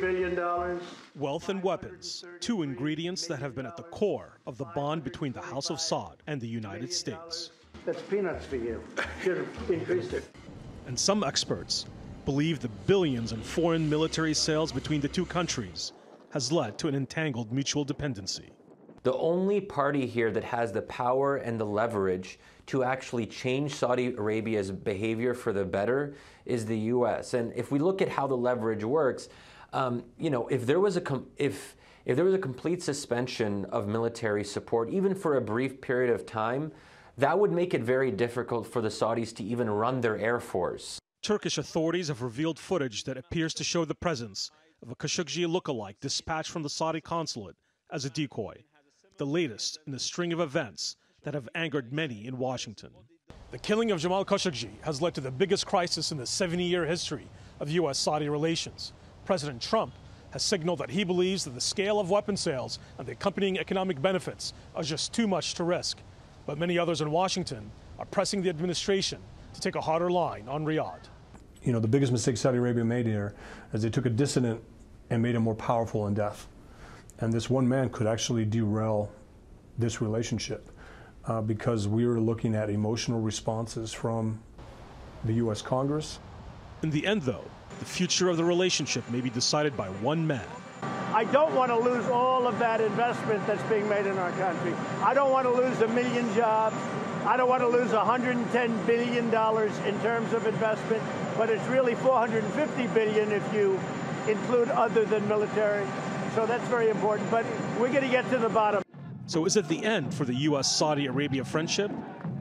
billion. Wealth and weapons, two ingredients that have been at the core of the bond between the House of Saud and the United States. That's peanuts for you. Should have increased it. And some experts believe the billions in foreign military sales between the two countries has led to an entangled mutual dependency. The only party here that has the power and the leverage to actually change Saudi Arabia's behavior for the better is the U.S. And if we look at how the leverage works, if there was a complete suspension of military support, even for a brief period of time, that would make it very difficult for the Saudis to even run their air force. Turkish authorities have revealed footage that appears to show the presence of a Khashoggi lookalike dispatched from the Saudi consulate as a decoy, the latest in a string of events that have angered many in Washington. The killing of Jamal Khashoggi has led to the biggest crisis in the 70-year history of U.S.-Saudi relations. President Trump has signaled that he believes that the scale of weapon sales and the accompanying economic benefits are just too much to risk. But many others in Washington are pressing the administration to take a harder line on Riyadh. You know, the biggest mistake Saudi Arabia made here is they took a dissident and made him more powerful in death. And this one man could actually derail this relationship because we were looking at emotional responses from the U.S. Congress. In the end, though, the future of the relationship may be decided by one man. I don't want to lose all of that investment that's being made in our country. I don't want to lose 1 million jobs. I don't want to lose $110 billion in terms of investment, but it's really $450 billion if you include other than military. So that's very important, but we're going to get to the bottom. So is it the end for the U.S.-Saudi Arabia friendship?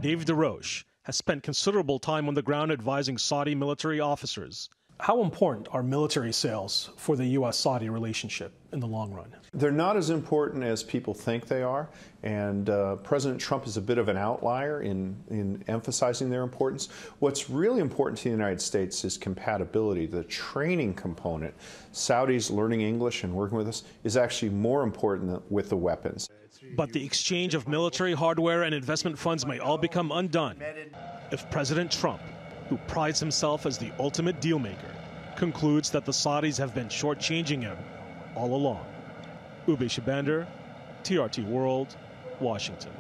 Dave DeRoche has spent considerable time on the ground advising Saudi military officers. How important are military sales for the U.S.-Saudi relationship in the long run? They're not as important as people think they are, and President Trump is a bit of an outlier in emphasizing their importance. What's really important to the United States is compatibility. The training component, Saudis learning English and working with us, is actually more important than with the weapons. But the exchange of military hardware and investment funds may all become undone if President Trump, who prides himself as the ultimate dealmaker, concludes that the Saudis have been shortchanging him all along. Oubai Shahbandar, TRT World, Washington.